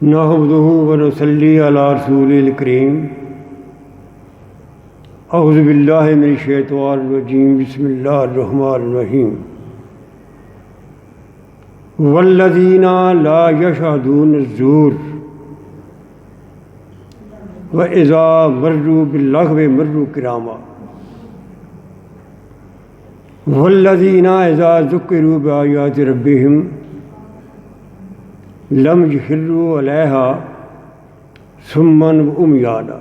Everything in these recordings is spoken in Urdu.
نحمدہ ونصلی علی رسول الکریم اعوذ باللہ من الشیطان الرجیم بسم اللہ الرحمن الرحیم والذین لا یشہدون الزور وَإِذَا مَرُّوا بِاللَّغْوِ مَرُّوا كِرَامًا وَالَّذِينَ إِذَا ذُكِّرُوا بِآيَاتِ رَبِّهِمْ لَمْ يَخِرُّوا عَلَيْهَا صُمًّا وَعُمْيَانًا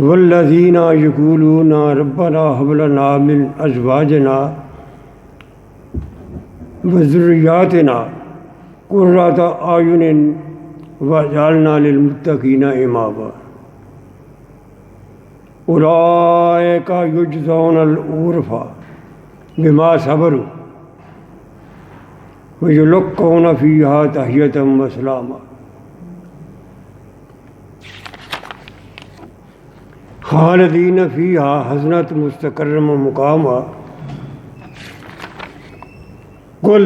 وَالَّذِينَ يَقُولُونَ رَبَّنَا هَبْ لَنَا مِنْ أَزْوَاجِنَا وَذُرِّيَّاتِنَا قُرَّةَ أَعْيُنٍ وَجَعَلْنَا لِلْمُتَّقِينَ إِمَامًا أُولَئِكَ يُجْزَوْنَ الْغُرَفَاءَ بِمَا صَبَرُوا وَيُلَقَّوْنَ فِيهَا تَحِيَّةً وَسَلَامًا خَالِدِينَ فِيهَا حَسُنَتْ مُسْتَقَرًّا وَمُقَامًا قُلْ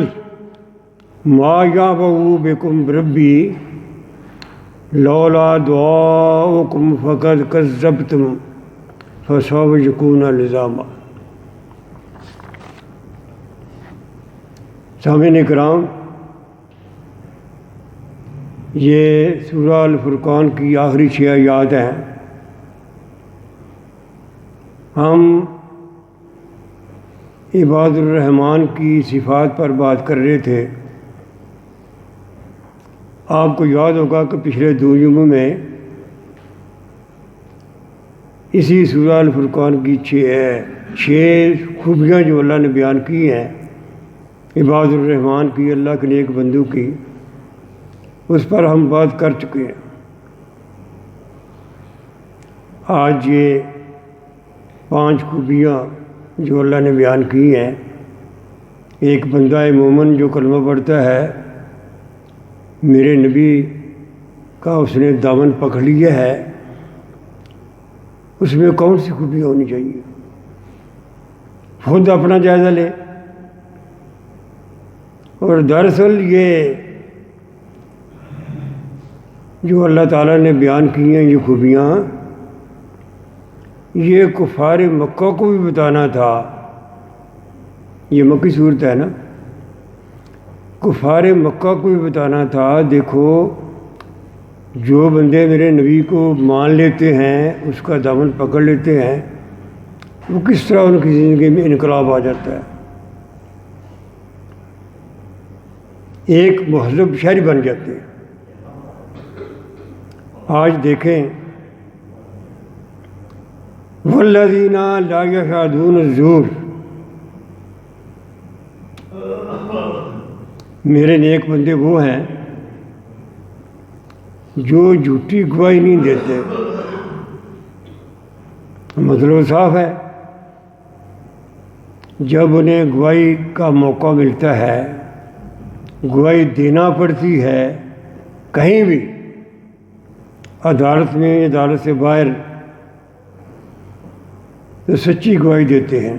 مَا يَعْبَأُ بِكُمْ رَبِّي لولا دعاؤکم فقد کذبتم فسوف یکون لزاما۔ سامعین کرام، یہ سورہ الفرقان کی آخری 6 آیات ہیں۔ ہم عباد الرحمن کی صفات پر بات کر رہے تھے۔ آپ کو یاد ہوگا کہ پچھلے 2 جمعوں میں اسی سورہ الفرقان کی 6 خوبیاں جو اللہ نے بیان کی ہیں عباد الرحمن کی، اللہ کے نیک بندوں کی، اس پر ہم بات کر چکے ہیں۔ آج یہ 5 خوبیاں جو اللہ نے بیان کی ہیں۔ ایک بندہ مومن جو کلمہ پڑھتا ہے، میرے نبی کا اس نے دامن پکڑ لیا ہے، اس میں کون سی خوبی ہونی چاہیے؟ خود اپنا جائزہ لے۔ اور دراصل یہ جو اللہ تعالیٰ نے بیان کی ہیں یہ خوبیاں، یہ کفار مکہ کو بھی بتانا تھا۔ یہ مکی صورت ہے نا، کفار مکہ کو بھی بتانا تھا، دیکھو جو بندے میرے نبی کو مان لیتے ہیں، اس کا دامن پکڑ لیتے ہیں، وہ کس طرح ان کی زندگی میں انقلاب آ جاتا ہے، ایک مہذب شہری بن جاتے ہیں۔ آج دیکھیں والذین لا یشہدون الزور، میرے نیک بندے وہ ہیں جو جھوٹی گواہی نہیں دیتے۔ مطلب صاف ہے، جب انہیں گواہی کا موقع ملتا ہے، گواہی دینا پڑتی ہے کہیں بھی، عدالت میں، عدالت سے باہر، تو سچی گواہی دیتے ہیں،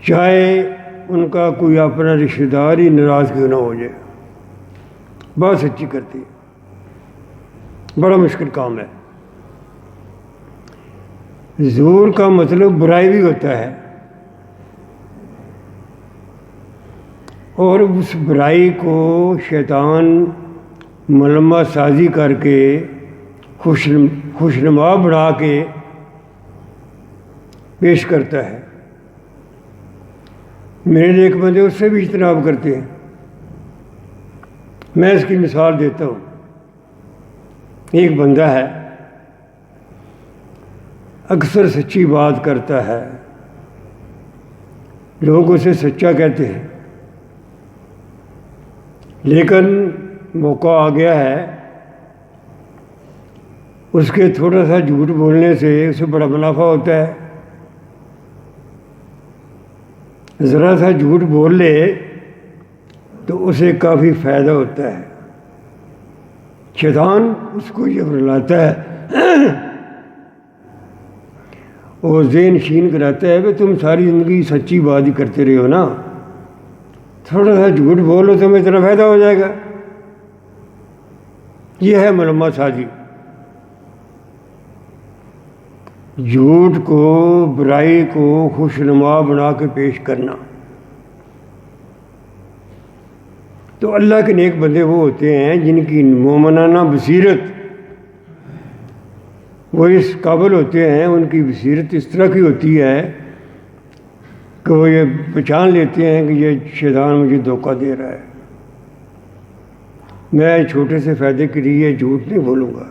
چاہے ان کا کوئی اپنا رشتہ دار ہی ناراض کیوں نہ ہو جائے، بات سچی کرتی ہے۔ بڑا مشکل کام ہے۔ زور کا مطلب برائی بھی ہوتا ہے، اور اس برائی کو شیطان ملمہ سازی کر کے خوشنما بنا کے پیش کرتا ہے۔ میرے نیک بندے اس سے بھی اجتناب کرتے ہیں۔ میں اس کی مثال دیتا ہوں۔ ایک بندہ ہے، اکثر سچی بات کرتا ہے، لوگ اسے سچا کہتے ہیں، لیکن موقع آ گیا ہے، اس کے تھوڑا سا جھوٹ بولنے سے اسے بڑا منافع ہوتا ہے۔ ذرا سا جھوٹ بول لے تو اسے کافی فائدہ ہوتا ہے۔ شیطان اس کو یہ رلاتا ہے وہ ذہن نشین کراتا ہے کہ تم ساری زندگی سچی بات ہی کرتے رہے ہو نا، تھوڑا سا جھوٹ بولو تمہیں اتنا فائدہ ہو جائے گا۔ یہ ہے ملمہ سازی، جھوٹ کو، برائی کو خوشنما بنا کے پیش کرنا۔ تو اللہ کے نیک بندے وہ ہوتے ہیں جن کی مومنانہ بصیرت، وہ اس قابل ہوتے ہیں، ان کی بصیرت اس طرح کی ہوتی ہے کہ وہ یہ پہچان لیتے ہیں کہ یہ شیطان مجھے دھوکہ دے رہا ہے، میں چھوٹے سے فائدے کے لیے جھوٹ نہیں بولوں گا۔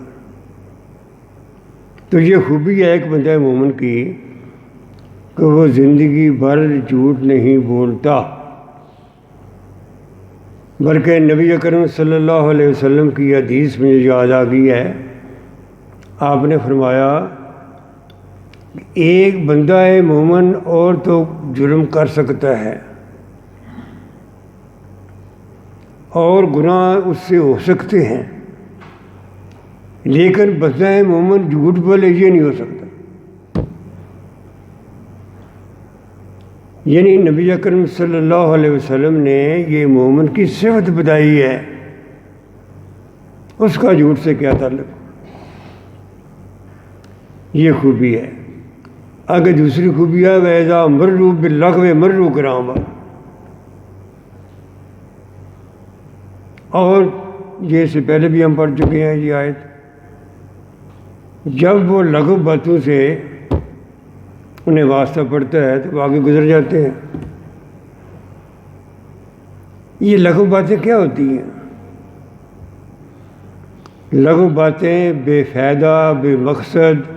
تو یہ خوبی ہے ایک بندہ مومن کی کہ وہ زندگی بھر جھوٹ نہیں بولتا، بلکہ نبی اکرم صلی اللہ علیہ وسلم کی حدیث میں یاد آ گئی ہے، آپ نے فرمایا ایک بندہ مومن اور تو جرم کر سکتا ہے اور گناہ اس سے ہو سکتے ہیں، لیکن بندہ مومن جھوٹ بولے یہ نہیں ہو سکتا۔ یعنی نبی اکرم صلی اللہ علیہ وسلم نے یہ مومن کی صفت بتائی ہے، اس کا جھوٹ سے کیا تعلق؟ یہ خوبی ہے۔ آگے دوسری خوبی ہے وَإِذَا مَرُّوا بِاللَّغْوِ مَرُّوا كِرَامًا، اور یہ اس سے پہلے بھی ہم پڑھ چکے ہیں یہ آیت، جب وہ لغو باتوں سے انہیں واسطہ پڑتا ہے تو وہ آگے گزر جاتے ہیں۔ یہ لغو باتیں کیا ہوتی ہیں؟ لغو باتیں بے فائدہ، بے مقصد،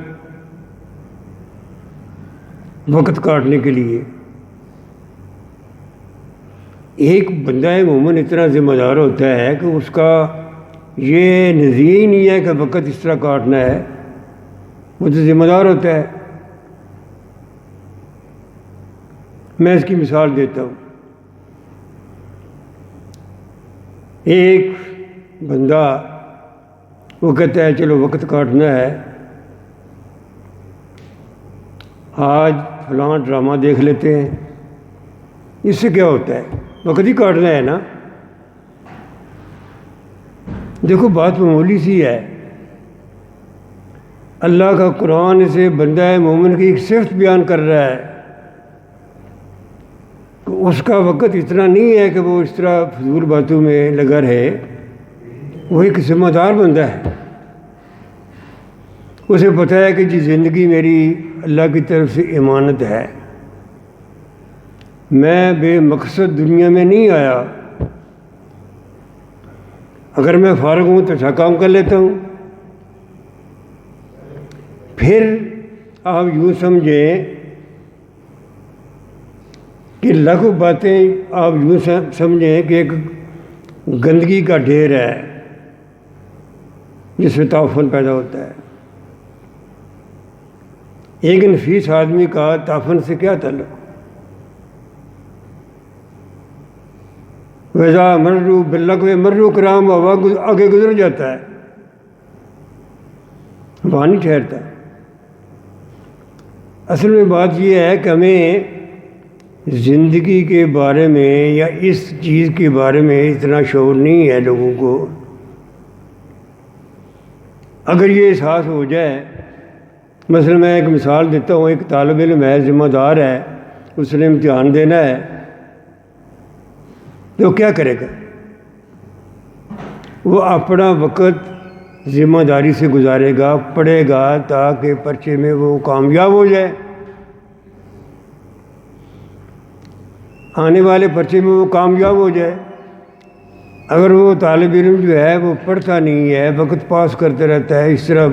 وقت کاٹنے کے لیے۔ ایک بندہ مومن اتنا ذمہ دار ہوتا ہے کہ اس کا یہ نظریہ ہی نہیں ہے کہ وقت اس طرح کاٹنا ہے، وہ تو ذمہ دار ہوتا ہے۔ میں اس کی مثال دیتا ہوں۔ ایک بندہ وہ کہتا ہے چلو وقت کاٹنا ہے، آج فلاں ڈرامہ دیکھ لیتے ہیں، اس سے کیا ہوتا ہے؟ وقت ہی کاٹنا ہے نا۔ دیکھو بات معمولی سی ہے، اللہ کا قرآن سے بندہ مومن کی ایک صفت بیان کر رہا ہے کہ اس کا وقت اتنا نہیں ہے کہ وہ اس طرح فضول باتوں میں لگا رہے، وہ ایک ذمہ دار بندہ ہے، اسے پتہ ہے کہ جی زندگی میری اللہ کی طرف سے امانت ہے، میں بے مقصد دنیا میں نہیں آیا، اگر میں فارغ ہوں تو اچھا کام کر لیتا ہوں۔ پھر آپ یوں سمجھیں کہ لغو باتیں آپ یوں سمجھیں کہ ایک گندگی کا ڈھیر ہے جس میں تعفن پیدا ہوتا ہے۔ ایک نفیس آدمی کا تعفن سے کیا تعلق؟ وَإِذَا مَرُّوا بِاللَّغْوِ مَرُّوا كِرَامًا، آگے گزر جاتا ہے، وہاں نہیں ٹھہرتا۔ اصل میں بات یہ ہے کہ ہمیں زندگی کے بارے میں یا اس چیز کے بارے میں اتنا شعور نہیں ہے لوگوں کو۔ اگر یہ احساس ہو جائے، مثلا میں ایک مثال دیتا ہوں، ایک طالب علم ہے، ذمہ دار ہے، اس نے امتحان دینا ہے، تو کیا کرے گا؟ وہ اپنا وقت ذمہ داری سے گزارے گا، پڑھے گا تاکہ پرچے میں وہ کامیاب ہو جائے، آنے والے پرچے میں وہ کامیاب ہو جائے۔ اگر وہ طالب علم جو ہے وہ پڑھتا نہیں ہے، وقت پاس کرتا رہتا ہے اس طرح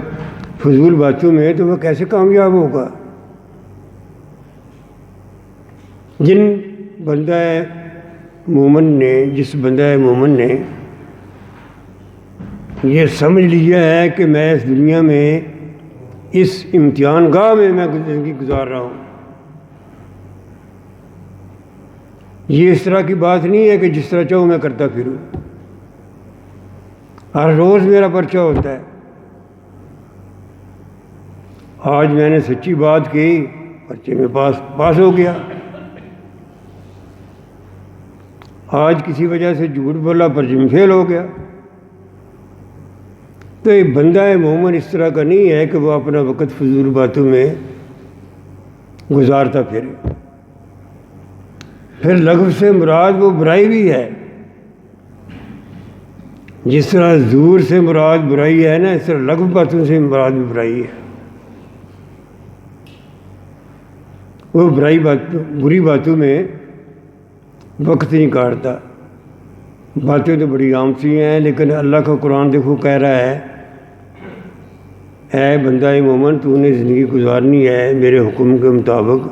فضول باتوں میں، تو وہ کیسے کامیاب ہوگا؟ جس بندہ مومن نے یہ سمجھ لیا ہے کہ میں اس دنیا میں اس امتحان گاہ میں زندگی گزار رہا ہوں، یہ اس طرح کی بات نہیں ہے کہ جس طرح چاہوں میں کرتا پھروں، ہر روز میرا پرچہ ہوتا ہے آج میں نے سچی بات کی، پرچے میں پاس ہو گیا، آج کسی وجہ سے جھوٹ بولا، پرچے میں فیل ہو گیا۔ تو یہ بندہ مومن اس طرح کا نہیں ہے کہ وہ اپنا وقت فضول باتوں میں گزارتا پھرے۔ پھر لغو سے مراد وہ برائی بھی ہے، جس طرح زور سے مراد برائی ہے نا، اس طرح لغو باتوں سے مراد بھی برائی ہے۔ وہ بری باتوں میں وقت نہیں کاٹتا۔ باتیں تو بڑی عام سی ہیں، لیکن اللہ کا قرآن دیکھو کہہ رہا ہے، اے بندہ مومن، تو نے زندگی گزارنی ہے میرے حکم کے مطابق،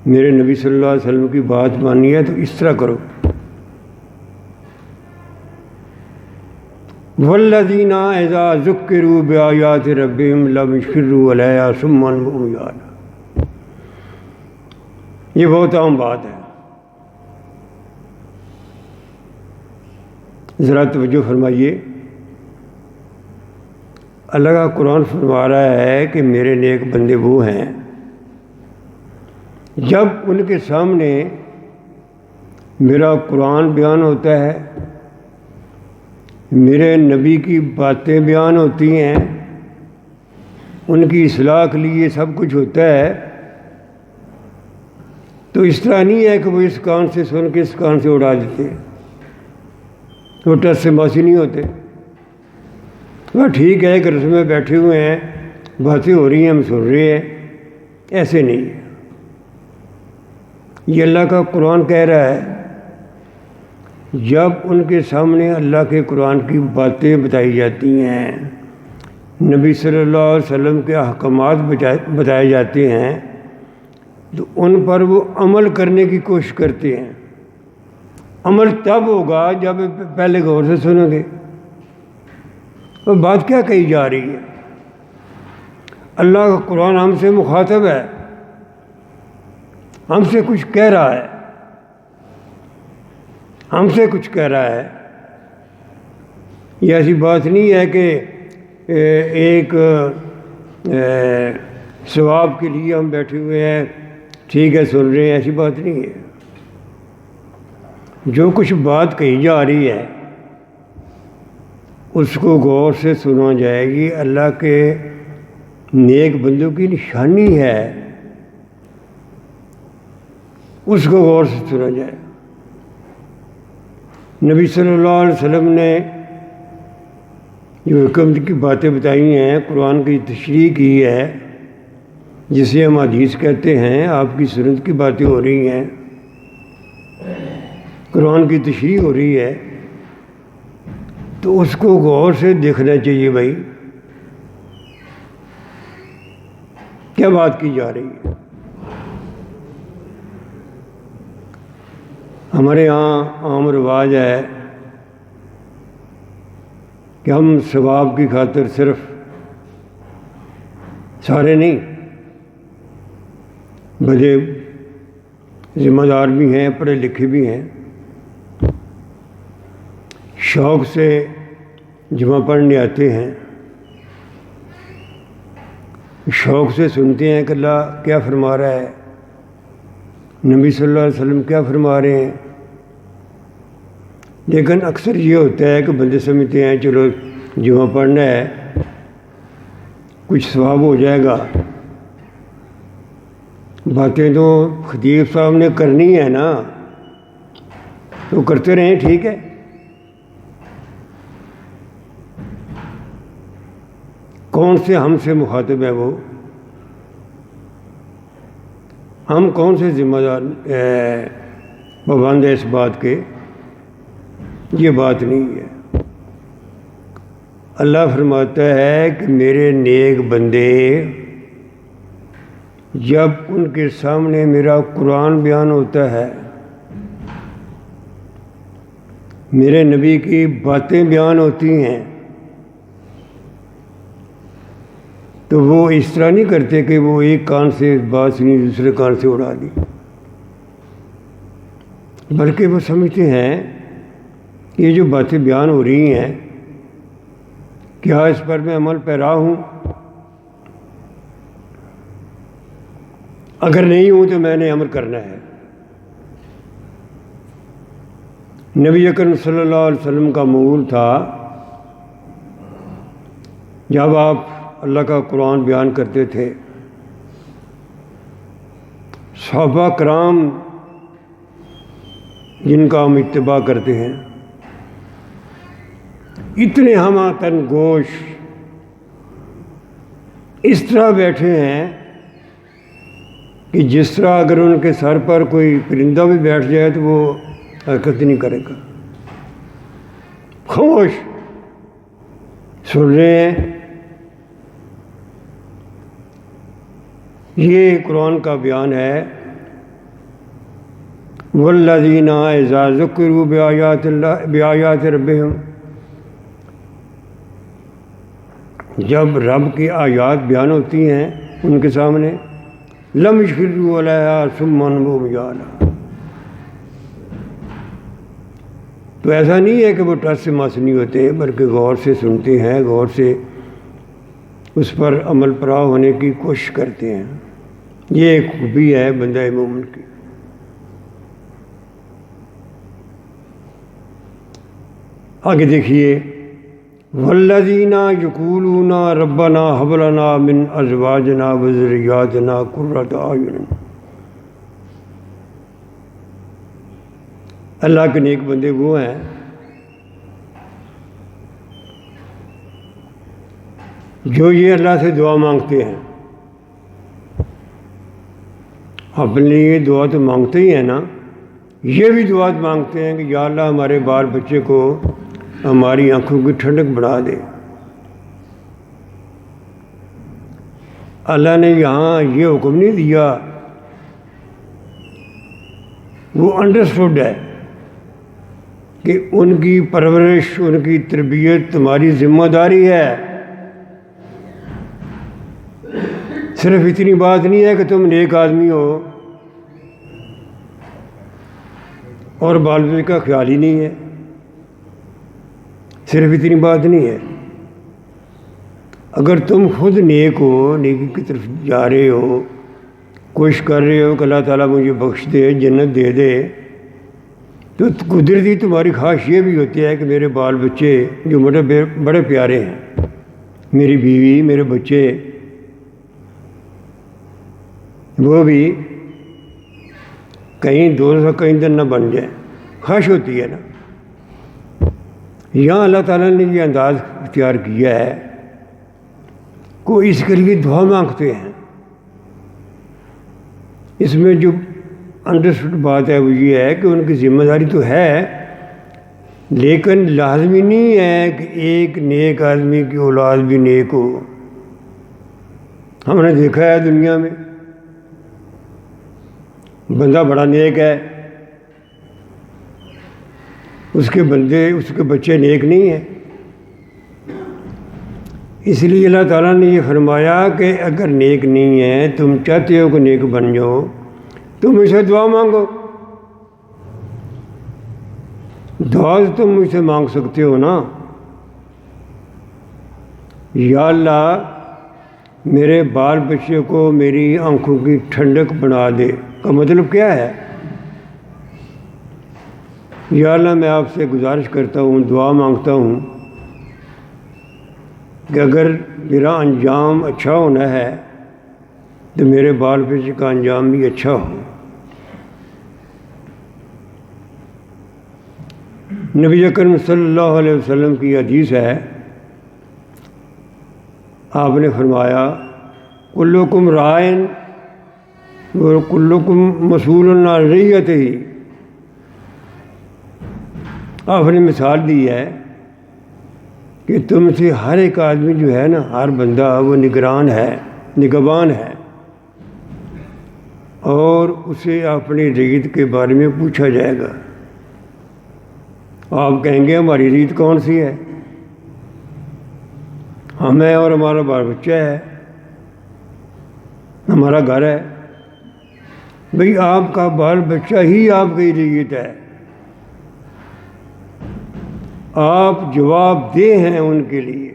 میرے نبی صلی اللہ علیہ وسلم کی بات ماننی ہے، تو اس طرح کرو۔ والذین اذا ذکروا بآیات ربہم لم یخروا علیہا صما وعمیانا۔ یہ بہت عام بات ہے، ذرا توجہ فرمائیے۔ اللہ کا قرآن فرما رہا ہے کہ میرے نیک بندے وہ ہیں جب ان کے سامنے میرا قرآن بیان ہوتا ہے، میرے نبی کی باتیں بیان ہوتی ہیں، ان کی اصلاح کے لیے سب کچھ ہوتا ہے، تو اس طرح نہیں ہے کہ وہ اس کان سے سن کے اس کان سے اڑا دیتے، وہ ٹس سے ماسی نہیں ہوتے۔ وہ ٹھیک ہے کہ رسم میں بیٹھے ہوئے ہیں، باتیں ہو رہی ہیں، ہم سن رہے ہیں، ایسے نہیں ہے۔ یہ اللہ کا قرآن کہہ رہا ہے، جب ان کے سامنے اللہ کے قرآن کی باتیں بتائی جاتی ہیں، نبی صلی اللہ علیہ وسلم کے احکامات بتائے جاتے ہیں، تو ان پر وہ عمل کرنے کی کوشش کرتے ہیں۔ عمل تب ہوگا جب پہلے غور سے سنیں گے وہ بات کیا کہی جا رہی ہے۔ اللہ کا قرآن ہم سے مخاطب ہے، ہم سے کچھ کہہ رہا ہے، ہم سے کچھ کہہ رہا ہے۔ یہ ایسی بات نہیں ہے کہ ایک ثواب کے لیے ہم بیٹھے ہوئے ہیں، ٹھیک ہے سن رہے ہیں، ایسی بات نہیں ہے۔ جو کچھ بات کہی جا رہی ہے اس کو غور سے سنا جائے گی، اللہ کے نیک بندوں کی نشانی ہے، اس کو غور سے سنا جائے۔ نبی صلی اللہ علیہ وسلم نے جو حکمت کی باتیں بتائی ہیں، قرآن کی تشریح کی ہے، جسے ہم حدیث کہتے ہیں، آپ کی سنت کی باتیں ہو رہی ہیں، قرآن کی تشریح ہو رہی ہے، تو اس کو غور سے دیکھنا چاہیے بھائی کیا بات کی جا رہی ہے۔ ہمارے یہاں عام رواج ہے کہ ہم ثواب کی خاطر صرف، سارے نہیں، بڑے ذمہ دار بھی ہیں، پڑھے لکھے بھی ہیں، شوق سے جمعہ پڑھنے آتے ہیں، شوق سے سنتے ہیں کہ اللہ کیا فرما رہا ہے، نبی صلی اللہ علیہ وسلم کیا فرما رہے ہیں۔ لیکن اکثر یہ ہوتا ہے کہ بندے سمجھتے ہیں چلو جمعہ پڑھنا ہے، کچھ ثواب ہو جائے گا، باتیں تو خطیب صاحب نے کرنی ہے نا، تو کرتے رہیں، ٹھیک ہے۔ کون سے ہم سے مخاطب ہے وہ؟ ہم کون سے ذمہ دار پابند ہے اس بات کے؟ یہ بات نہیں ہے۔ اللہ فرماتا ہے کہ میرے نیک بندے جب ان کے سامنے میرا قرآن بیان ہوتا ہے، میرے نبی کی باتیں بیان ہوتی ہیں، تو وہ اس طرح نہیں کرتے کہ وہ ایک کان سے بات سنی دوسرے کان سے اڑا دی، بلکہ وہ سمجھتے ہیں کہ یہ جو باتیں بیان ہو رہی ہیں، کیا اس پر میں عمل پیرا ہوں؟ اگر نہیں ہوں تو میں نے عمل کرنا ہے۔ نبی اکرم صلی اللہ علیہ وسلم کا معمول تھا جب آپ اللہ کا قرآن بیان کرتے تھے، صحابہ کرام جن کا ہم اتباع کرتے ہیں، اتنے ہم تن گوش اس طرح بیٹھے ہیں کہ جس طرح اگر ان کے سر پر کوئی پرندہ بھی بیٹھ جائے تو وہ حرکت نہیں کرے گا، خاموش سن رہے ہیں۔ یہ قرآن کا بیان ہے، والذین اذا ذکروا بآیات ربہم، جب رب کی آیات بیان ہوتی ہیں ان کے سامنے، لم یخروا علیہا صما وعمیانا، تو ایسا نہیں ہے کہ وہ ٹس سے مس نہیں ہوتے، بلکہ غور سے سنتے ہیں، غور سے اس پر عمل پیرا ہونے کی کوشش کرتے ہیں۔ یہ ایک خوبی ہے بندہ مومن کی۔ آگے دیکھیے، والذین یقولون ربنا ھب لنا من ازواجنا وذریاتنا قرۃ اعین، اللہ کے نیک بندے وہ ہیں جو یہ اللہ سے دعا مانگتے ہیں۔ اپنے لیے دعا تو مانگتے ہی ہیں نا، یہ بھی دعا مانگتے ہیں کہ یا اللہ ہمارے بال بچے کو ہماری آنکھوں کی ٹھنڈک بڑھا دے۔ اللہ نے یہاں یہ حکم نہیں دیا، وہ انڈرسٹوڈ ہے کہ ان کی پرورش، ان کی تربیت تمہاری ذمہ داری ہے۔ صرف اتنی بات نہیں ہے کہ تم نیک آدمی ہو اور بال بچے کا خیال ہی نہیں ہے، صرف اتنی بات نہیں ہے۔ اگر تم خود نیک ہو، نیکی کی طرف جا رہے ہو، کوشش کر رہے ہو کہ اللہ تعالیٰ مجھے بخش دے، جنت دے دے، تو قدرتی تمہاری خواہش یہ بھی ہوتی ہے کہ میرے بال بچے جو بڑے پیارے ہیں، میری بیوی، میرے بچے، وہ بھی کہیں دوزخ کا ایندھن نہ بن جائیں، خواہش ہوتی ہے نا۔ یہاں اللہ تعالیٰ نے یہ انداز اختیار کیا ہے کو اس کے لیے دعا مانگتے ہیں۔ اس میں جو انڈرسٹوڈ بات ہے وہ یہ ہے کہ ان کی ذمہ داری تو ہے، لیکن لازمی نہیں ہے کہ ایک نیک آدمی کی اولاد بھی نیک ہو۔ ہم نے دیکھا ہے دنیا میں بندہ بڑا نیک ہے، اس کے بچے نیک نہیں ہیں۔ اس لیے اللہ تعالیٰ نے یہ فرمایا کہ اگر نیک نہیں ہے، تم چاہتے ہو کہ نیک بن جاؤ، تم اسے دعا مانگو۔ دعا تم مجھ سے مانگ سکتے ہو نا، یا اللہ میرے بال بچے کو میری آنکھوں کی ٹھنڈک بنا دے، کا مطلب کیا ہے؟ یا اللہ میں آپ سے گزارش کرتا ہوں، دعا مانگتا ہوں کہ اگر میرا انجام اچھا ہونا ہے تو میرے بال بچے کا انجام بھی اچھا ہو۔ نبی اکرم صلی اللہ علیہ وسلم کی حدیث ہے، آپ نے فرمایا کلکم رائن و کلکم مسئول عن رعیتہ۔ آپ نے مثال دی ہے کہ تم سے ہر ایک آدمی جو ہے نا، ہر بندہ وہ نگران ہے، نگہبان ہے، اور اسے اپنی ریت کے بارے میں پوچھا جائے گا۔ آپ کہیں گے ہماری ریت کون سی ہے؟ ہمیں اور ہمارا بال بچہ ہے، ہمارا گھر ہے۔ بھئی آپ کا بال بچہ ہی آپ کی ریت ہے، آپ جواب دہ ہیں ان کے لیے۔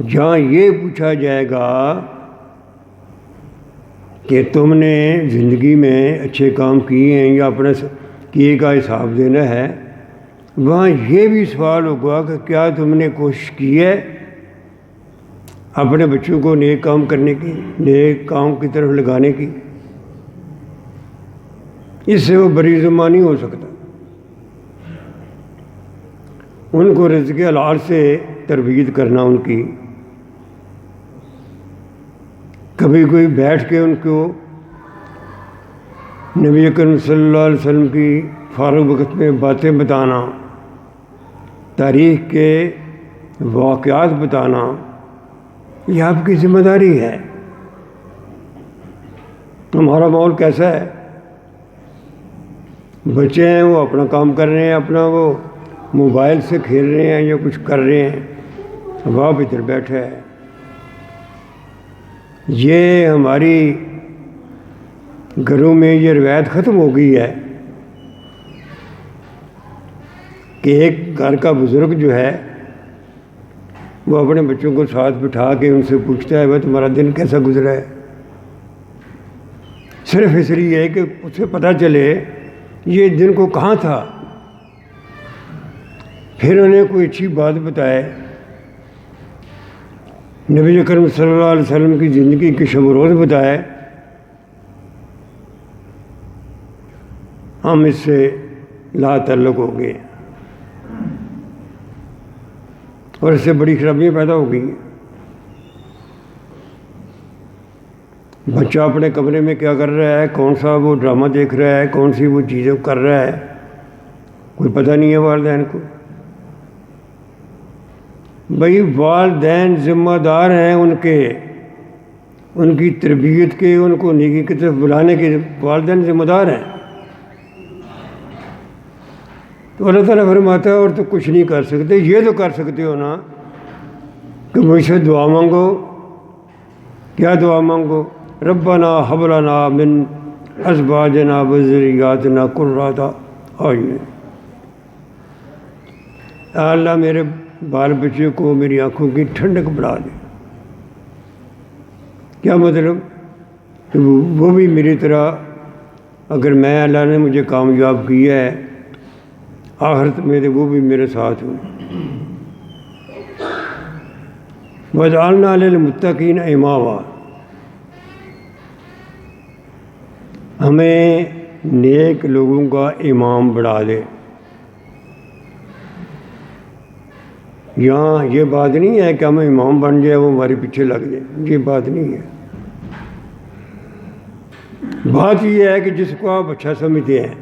جہاں یہ پوچھا جائے گا کہ تم نے زندگی میں اچھے کام کیے ہیں یا اپنے کیے کا حساب دینا ہے، وہاں یہ بھی سوال ہوگا کہ کیا تم نے کوشش کی ہے اپنے بچوں کو نیک کام کرنے کی، نیک کام کی طرف لگانے کی؟ اس سے وہ بری ذمہ نہیں ہو سکتا۔ ان کو رزق حلال سے تربیت کرنا، ان کی کبھی کوئی بیٹھ کے ان کو نبی اکرم صلی اللہ علیہ وسلم کی فارغ وقت میں باتیں بتانا، تاریخ کے واقعات بتانا، یہ آپ کی ذمہ داری ہے۔ ہمارا ماحول کیسا ہے؟ بچے ہیں وہ اپنا کام کر رہے ہیں، اپنا وہ موبائل سے کھیل رہے ہیں یا کچھ کر رہے ہیں، باپ ادھر بیٹھا ہے۔ یہ ہماری گھروں میں یہ روایت ختم ہو گئی ہے کہ ایک گھر کا بزرگ جو ہے وہ اپنے بچوں کو ساتھ بٹھا کے ان سے پوچھتا ہے بھائی تمہارا دن کیسا گزرا ہے، صرف اس لیے کہ اسے پتہ چلے یہ دن کو کہاں تھا، پھر انہیں کوئی اچھی بات بتائے، نبی اکرم صلی اللہ علیہ وسلم کی زندگی کی شب و روز بتائے، ہم اس سے لا تعلق ہو گئے اور اس سے بڑی خرابیاں پیدا ہو گئی۔ بچہ اپنے کمرے میں کیا کر رہا ہے، کون سا وہ ڈرامہ دیکھ رہا ہے، کون سی وہ چیزیں کر رہا ہے، کوئی پتہ نہیں ہے والدین کو۔ بھائی والدین ذمہ دار ہیں ان کی تربیت کے، ان کو نیکی کی طرف بلانے کے والدین ذمہ دار ہیں۔ تو اللہ تعالیٰ فرماتا ہے اور تو کچھ نہیں کر سکتے، یہ تو کر سکتے ہو نا کہ مجھ سے دعا مانگو۔ کیا دعا مانگو؟ ربنا ہب لنا من ازواجنا وذریاتنا قرۃ اعین، اے اللہ میرے بال بچے کو میری آنکھوں کی ٹھنڈک بڑھا دے۔ کیا مطلب؟ کہ وہ بھی میری طرح، اگر میں اللہ نے مجھے کامیاب کیا ہے آخرت میں تو وہ بھی میرے ساتھ ہوں۔ وَجَعَلْنَا لِلْمُتَّقِينَ إِمَامًا، ہمیں نیک لوگوں کا امام بنا دے۔ یہاں یہ بات نہیں ہے کہ ہم امام بن جائے وہ ہمارے پیچھے لگ جائے، یہ بات نہیں ہے۔ بات یہ ہے کہ جس کو آپ اچھا سمجھتے ہیں،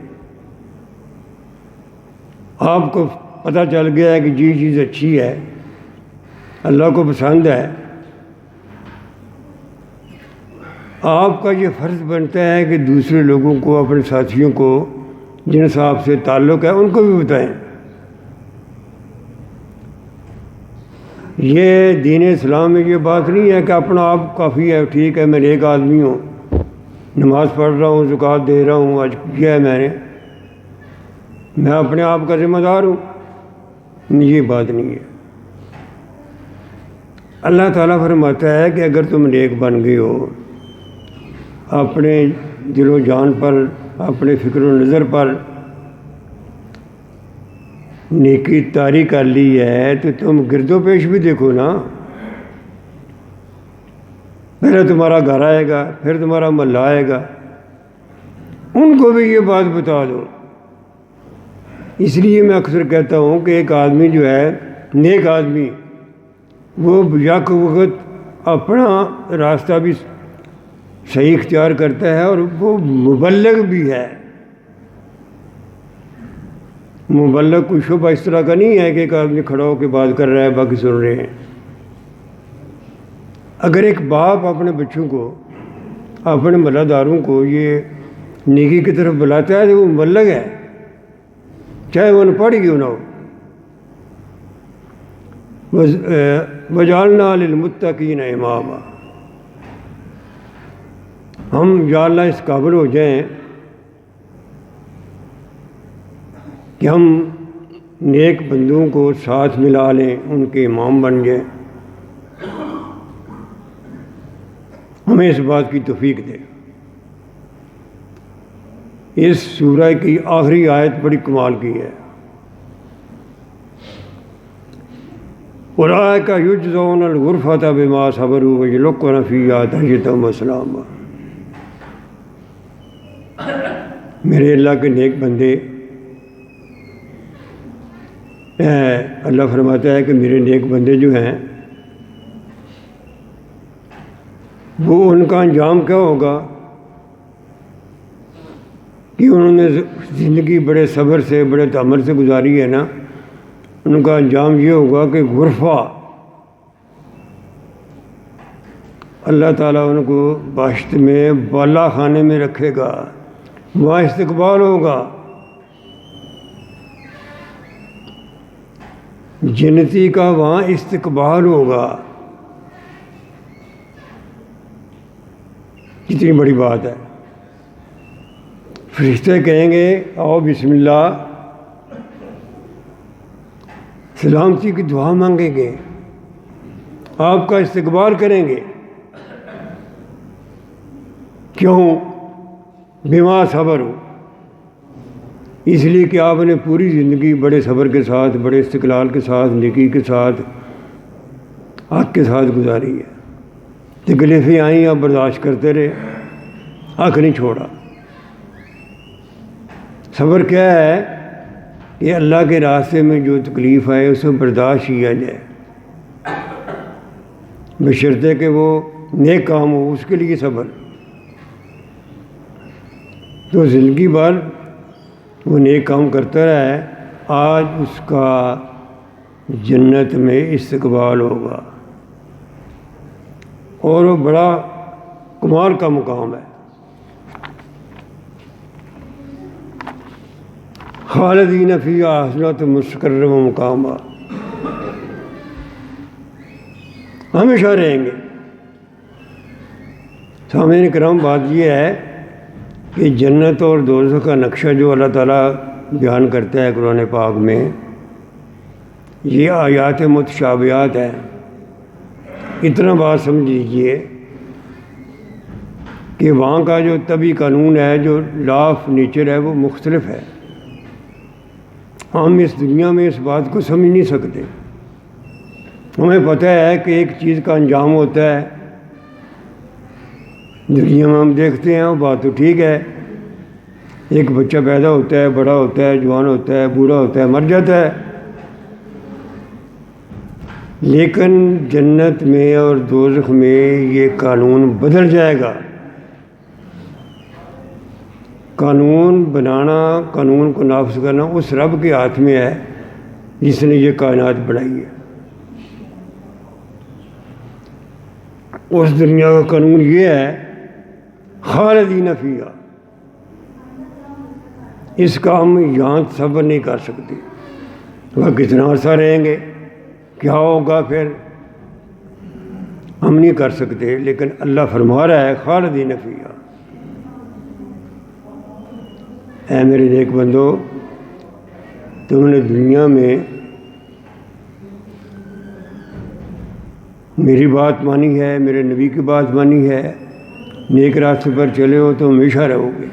آپ کو پتہ چل گیا ہے کہ یہ چیز اچھی ہے، اللہ کو پسند ہے، آپ کا یہ فرض بنتا ہے کہ دوسرے لوگوں کو، اپنے ساتھیوں کو جن سے آپ سے تعلق ہے ان کو بھی بتائیں۔ یہ دین اسلام میں یہ بات نہیں ہے کہ اپنا آپ کافی ہے، ٹھیک ہے میں ایک آدمی ہوں، نماز پڑھ رہا ہوں، زکوٰۃ دے رہا ہوں، آج کیا ہے میں اپنے آپ کا ذمہ دار ہوں، یہ بات نہیں ہے۔ اللہ تعالیٰ فرماتا ہے کہ اگر تم نیک بن گئے ہو، اپنے دل و جان پر، اپنے فکر و نظر پر نیکی طاری کر لی ہے تو تم گرد و پیش بھی دیکھو نا۔ پہلے تمہارا گھر آئے گا، پھر تمہارا محلہ آئے گا، ان کو بھی یہ بات بتا دو۔ اس لیے میں اکثر کہتا ہوں کہ ایک آدمی جو ہے نیک آدمی، وہ یک وقت اپنا راستہ بھی صحیح اختیار کرتا ہے اور وہ مبلغ بھی ہے۔ مبلغ کوئی شبہ اس طرح کا نہیں ہے کہ ایک آدمی کھڑا ہو کے بات کر رہا ہے باقی سن رہے ہیں۔ اگر ایک باپ اپنے بچوں کو، اپنے محلہ داروں کو یہ نیکی کی طرف بلاتا ہے تو وہ مبلغ ہے، چاہے وہ انپڑھ کیوں نہ ہو۔ وَجَعَلْنَا لِلْمُتَّقِينَ إِمَامًا، ہم یا اللہ اس قابل ہو جائیں کہ ہم نیک بندوں کو ساتھ ملا لیں، ان کے امام بن جائیں، ہمیں اس بات کی توفیق دے۔ اس سورہ کی آخری آیت بڑی کمال کی ہے، اولئک یجزون الغرفۃ بما صبروا ویلقون فیہا تحیۃ وسلاما۔ میرے اللہ کے نیک بندے، اللہ فرماتا ہے کہ میرے نیک بندے جو ہیں وہ ان کا انجام کیا ہوگا کہ انہوں نے زندگی بڑے صبر سے بڑے تحمل سے گزاری ہے نا، ان کا انجام یہ ہوگا کہ غرفہ اللہ تعالیٰ ان کو بہشت میں بالا خانے میں رکھے گا، وہاں استقبال ہوگا، جنتی کا وہاں استقبال ہوگا۔ کتنی بڑی بات ہے۔ فرشتے کہیں گے آؤ بسم اللہ، سلامتی کی دعا مانگیں گے، آپ کا استقبال کریں گے۔ کیوں؟ بما صبر ہو، اس لیے کہ آپ نے پوری زندگی بڑے صبر کے ساتھ، بڑے استقلال کے ساتھ، نیکی کے ساتھ، حق کے ساتھ گزاری ہے۔ تکلیفیں آئیں آپ برداشت کرتے رہے، حق نہیں چھوڑا۔ صبر کیا ہے کہ اللہ کے راستے میں جو تکلیف آئے اسے برداشت کیا جائے، بشرطے کہ وہ نیک کام ہو، اس کے لیے صبر۔ تو زندگی بھر وہ نیک کام کرتا رہا ہے، آج اس کا جنت میں استقبال ہوگا، اور وہ بڑا کمال کا مقام ہے۔ خالدین فیہا حسنۃ مستقرا و مقاما، ہمیشہ رہیں گے۔ سامعین کرام، بات یہ ہے کہ جنت اور دوزخ کا نقشہ جو اللہ تعالیٰ بیان کرتا ہے قرآن پاک میں، یہ آیات متشابہات ہیں۔ اتنا بات سمجھ لیجیے کہ وہاں کا جو طبعی قانون ہے، جو لا آف نیچر ہے، وہ مختلف ہے۔ ہم اس دنیا میں اس بات کو سمجھ نہیں سکتے۔ ہمیں پتہ ہے کہ ایک چیز کا انجام ہوتا ہے، دنیا میں ہم دیکھتے ہیں، وہ بات تو ٹھیک ہے، ایک بچہ پیدا ہوتا ہے، بڑا ہوتا ہے، جوان ہوتا ہے، بوڑھا ہوتا ہے، مر جاتا ہے۔ لیکن جنت میں اور دوزخ میں یہ قانون بدل جائے گا۔ قانون بنانا، قانون کو نافذ کرنا اس رب کے ہاتھ میں ہے جس نے یہ کائنات بنائی ہے۔ اس دنیا کا قانون یہ ہے خالدین فیہا، اس کا ہم یہاں صبر نہیں کر سکتے۔ وہ کتنا عرصہ رہیں گے، کیا ہوگا پھر، ہم نہیں کر سکتے، لیکن اللہ فرما رہا ہے خالدین فیہا۔ اے میرے نیک بندو، تم نے دنیا میں میری بات مانی ہے، میرے نبی کی بات مانی ہے، نیک راستے پر چلے ہو تو ہمیشہ رہو گے۔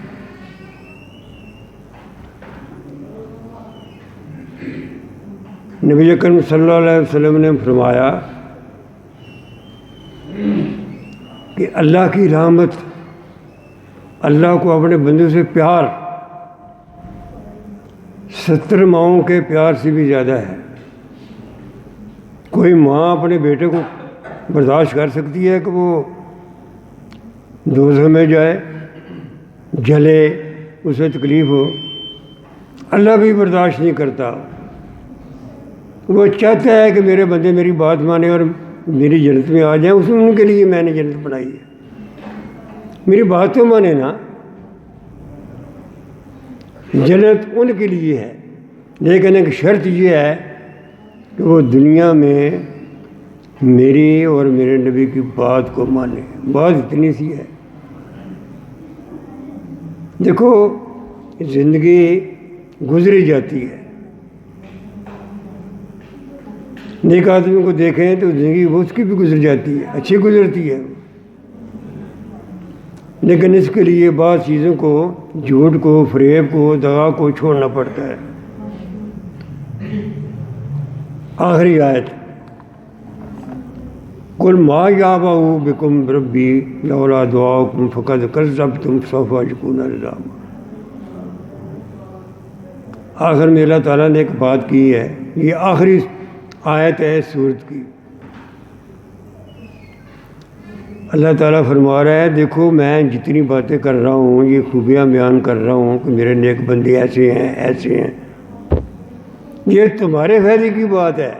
نبی اکرم صلی اللہ علیہ وسلم نے فرمایا کہ اللہ کی رحمت، اللہ کو اپنے بندوں سے پیار 70 ماؤں کے پیار سے بھی زیادہ ہے۔ کوئی ماں اپنے بیٹے کو برداشت کر سکتی ہے کہ وہ دوزخ میں جائے، جلے، اسے تکلیف ہو؟ اللہ بھی برداشت نہیں کرتا۔ وہ چاہتا ہے کہ میرے بندے میری بات مانیں اور میری جنت میں آ جائیں، ان کے لیے میں نے جنت بنائی ہے۔ میری بات تو مانے نا، جنت ان کے لیے ہے، لیکن ایک شرط یہ ہے کہ وہ دنیا میں میری اور میرے نبی کی بات کو مانے۔ بات اتنی سی ہے۔ دیکھو زندگی گزری جاتی ہے، نیک آدمی کو دیکھیں تو زندگی اس کی بھی گزر جاتی ہے، اچھی گزرتی ہے، لیکن اس کے لیے بعض چیزوں کو، جھوٹ کو، فریب کو، دغا کو چھوڑنا پڑتا ہے۔ آخری آیت، قل ما یعبأ بکم ربی لولا دعاؤکم فقد کذبتم فسوف یکون لزاما۔ آخر میں اللہ تعالیٰ نے ایک بات کی ہے، یہ آخری آیت ہے اس سورت کی۔ اللہ تعالیٰ فرما رہا ہے دیکھو میں جتنی باتیں کر رہا ہوں، یہ خوبیاں بیان کر رہا ہوں کہ میرے نیک بندے ایسے ہیں ایسے ہیں، یہ تمہارے فائدے کی بات ہے،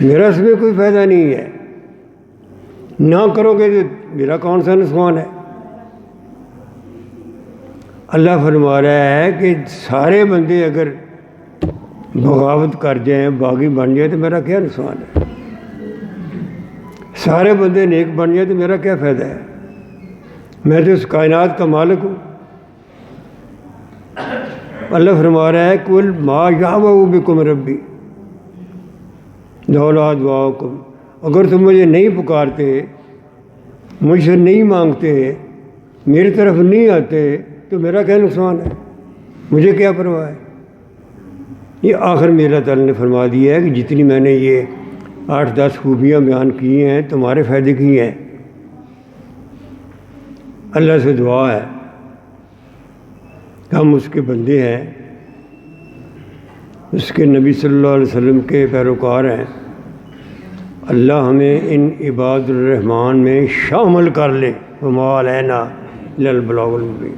میرا اس میں کوئی فائدہ نہیں ہے، نہ کرو گے تو میرا کون سا نقصان ہے۔ اللہ فرما رہا ہے کہ سارے بندے اگر بغاوت کر جائیں، باغی بن جائیں تو میرا کیا نقصان ہے، سارے بندے نیک بن جائیں تو میرا کیا فائدہ ہے، میں تو اس کائنات کا مالک ہوں۔ اللہ فرما رہا ہے قل ما یعبأ بکم ربی لولا دعاؤکم، اگر تم مجھے نہیں پکارتے، مجھ سے نہیں مانگتے، میری طرف نہیں آتے تو میرا کیا نقصان ہے، مجھے کیا پرواہ ہے۔ یہ آخر میں اللہ تعالیٰ نے فرما دیا ہے کہ جتنی میں نے یہ 8-10 خوبیاں بیان کی ہیں تمہارے فائدے کی ہیں۔ اللہ سے دعا ہے، ہم اس کے بندے ہیں، اس کے نبی صلی اللہ علیہ وسلم کے پیروکار ہیں، اللہ ہمیں ان عباد الرحمن میں شامل کر لے۔ وما علینا الا البلاغ المبین۔